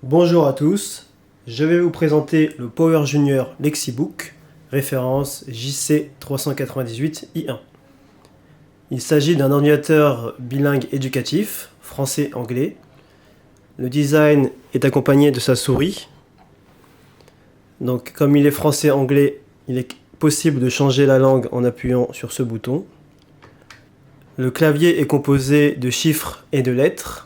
Bonjour à tous, je vais vous présenter le Power Junior Lexibook, référence JC398I1. Il s'agit d'un ordinateur bilingue éducatif, français-anglais. Le design est accompagné de sa souris. Donc, comme il est français-anglais, il est possible de changer la langue en appuyant sur ce bouton. Le clavier est composé de chiffres et de lettres.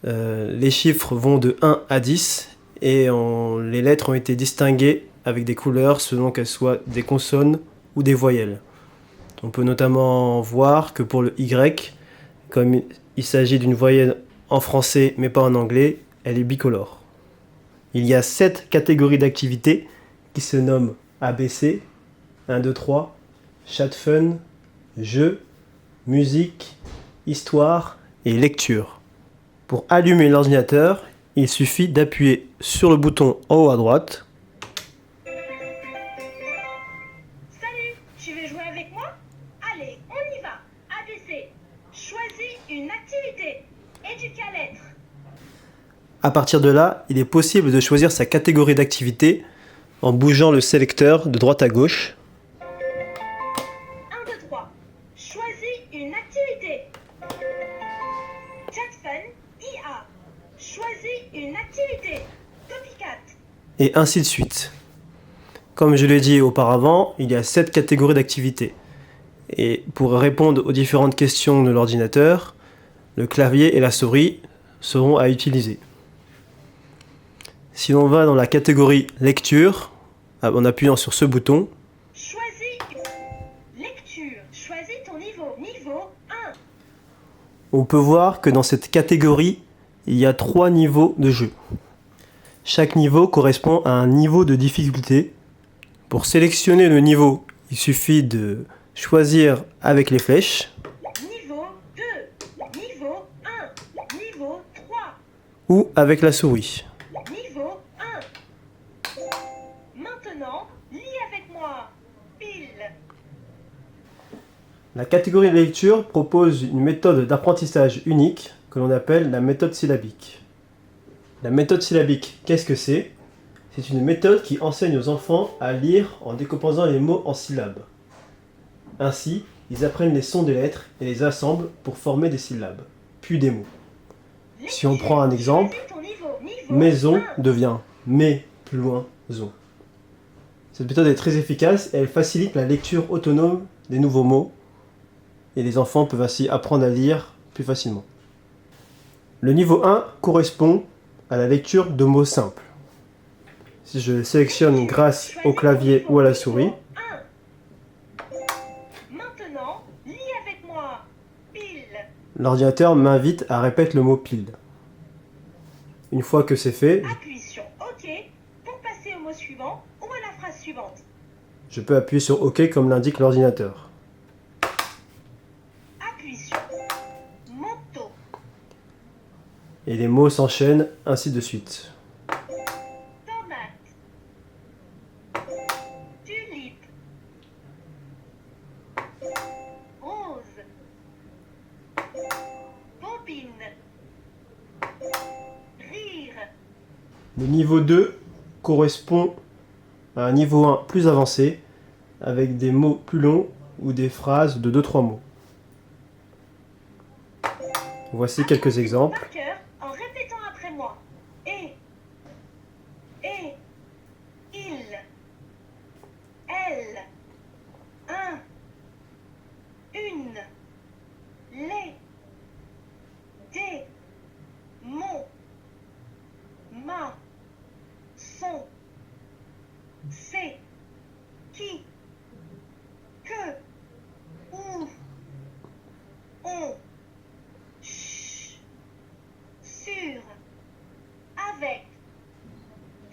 Les chiffres vont de 1 à 10 et les lettres ont été distinguées avec des couleurs selon qu'elles soient des consonnes ou des voyelles. On peut notamment voir que pour le Y, comme il s'agit d'une voyelle en français mais pas en anglais, elle est bicolore. Il y a 7 catégories d'activités qui se nomment ABC, 1, 2, 3, chat fun, jeu, musique, histoire et lecture. Pour allumer l'ordinateur, il suffit d'appuyer sur le bouton en haut à droite. Salut, tu veux jouer avec moi? Allez, on y va. ABC. Choisis une activité. Éduque à l'être. À partir de là, il est possible de choisir sa catégorie d'activité en bougeant le sélecteur de droite à gauche. 1, 2, 3. Choisis une activité. Chat fun, IA. Choisis une activité. Copycat. Et ainsi de suite. Comme je l'ai dit auparavant, il y a 7 catégories d'activités. Et pour répondre aux différentes questions de l'ordinateur, le clavier et la souris seront à utiliser. Si l'on va dans la catégorie lecture, en appuyant sur ce bouton, Choisis lecture. Choisis ton niveau. Niveau 1. on peut voir que dans cette catégorie, il y a 3 niveaux de jeu. Chaque niveau correspond à un niveau de difficulté. Pour sélectionner le niveau, il suffit de choisir avec les flèches Niveau 2. Niveau 1. Niveau 3. ou avec la souris. Niveau 1. Maintenant, lis avec moi. Pile. La catégorie de lecture propose une méthode d'apprentissage unique que l'on appelle la méthode syllabique. La méthode syllabique, qu'est-ce que c'est? C'est une méthode qui enseigne aux enfants à lire en décomposant les mots en syllabes. Ainsi, ils apprennent les sons des lettres et les assemblent pour former des syllabes, puis des mots. Si on prend un exemple, Choisis ton niveau. Niveau maison 1. devient mais plus loin zon. Cette méthode est très efficace et elle facilite la lecture autonome des nouveaux mots et les enfants peuvent ainsi apprendre à lire plus facilement. Le niveau 1 correspond à la lecture de mots simples. Si je le sélectionne grâce au clavier ou à la souris, Niveau 1. Maintenant, lis avec moi. Pile. l'ordinateur m'invite à répéter le mot pile. Une fois que c'est fait, Appuie sur OK pour passer au mot suivant ou à la phrase suivante. je peux appuyer sur OK comme l'indique l'ordinateur. Appuie sur manteau. Et les mots s'enchaînent ainsi de suite. Tomate. Tulipe. Rose. Bobine. Rire. Le niveau 2 correspond à un niveau 1 plus avancé, avec des mots plus longs ou des phrases de 2-3 mots. Voici quelques exemples. Par cœur en répétant après moi. Et, il, elle, un, une, les, des, mon, ma, son, c'est, qui, que, où, on, ch, sur, avec,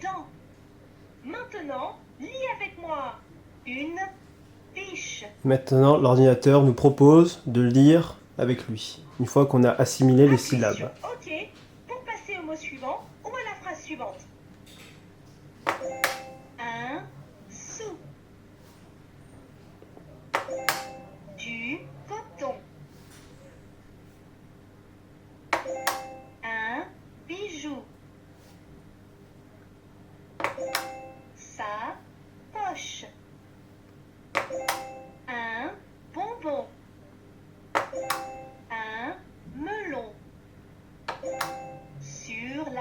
dans. Maintenant, lis avec moi. Une fiche. Maintenant, l'ordinateur nous propose de lire avec lui, une fois qu'on a assimilé les Appuie sur syllabes. OK pour passer au mot suivant ou à la phrase suivante. Un sou. Du coton. Un bijou.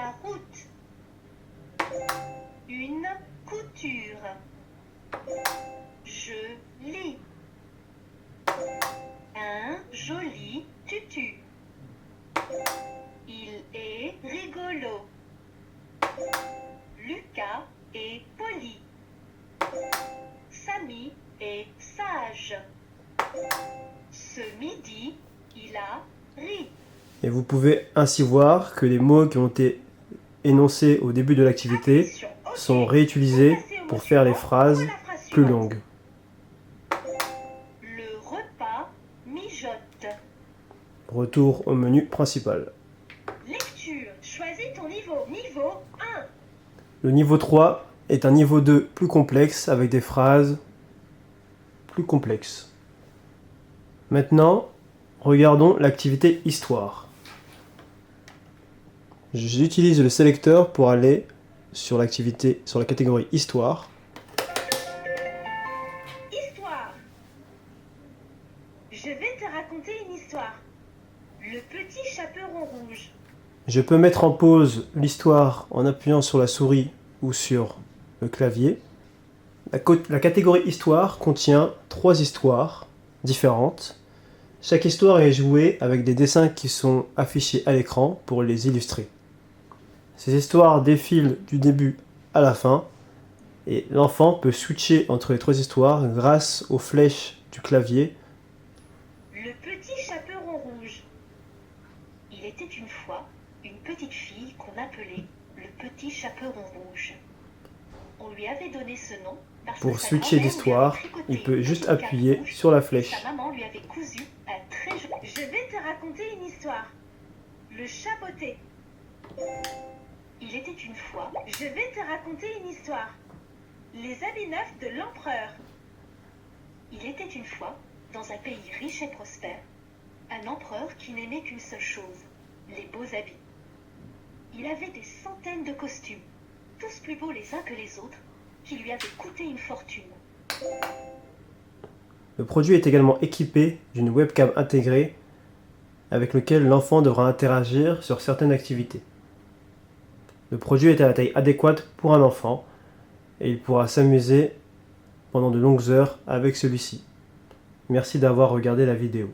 la route. Une couture. Je lis. Un joli tutu. Il est rigolo. Lucas est poli. Samy est sage. Ce midi, il a ri. Et vous pouvez ainsi voir que les mots qui ont été énoncés au début de l'activité Attention, ok. sont réutilisés Vous passez au pour mot faire les suivant phrases ou à la phrase plus suivante. longues. Le repas mijote. Retour au menu principal. Lecture. Choisis ton niveau. Niveau 1. Le niveau 3 est un niveau 2 plus complexe avec des phrases plus complexes. Maintenant, regardons l'activité histoire. J'utilise le sélecteur pour aller sur la catégorie histoire. Histoire. Je vais te raconter une histoire. Le petit chaperon rouge. Je peux mettre en pause l'histoire en appuyant sur la souris ou sur le clavier. La catégorie histoire contient 3 histoires différentes. Chaque histoire est jouée avec des dessins qui sont affichés à l'écran pour les illustrer. Ces histoires défilent du début à la fin et l'enfant peut switcher entre les 3 histoires grâce aux flèches du clavier. Le petit chaperon rouge. Il était une fois une petite fille qu'on appelait le petit chaperon rouge. On lui avait donné ce nom parce Pour que sa switcher grand-mère d'histoire, lui avait tricoté il peut une juste petite cape appuyer rouge sur la et flèche. sa maman lui avait cousu un très joli. Je vais te raconter une histoire. Le chat botté. Il était une fois. Je vais te raconter une histoire. Les habits neufs de l'empereur. Il était une fois, dans un pays riche et prospère, un empereur qui n'aimait qu'une seule chose, les beaux habits. Il avait des centaines de costumes, tous plus beaux les uns que les autres, qui lui avaient coûté une fortune. Le produit est également équipé d'une webcam intégrée avec lequel l'enfant devra interagir sur certaines activités. Le produit est à la taille adéquate pour un enfant et il pourra s'amuser pendant de longues heures avec celui-ci. Merci d'avoir regardé la vidéo.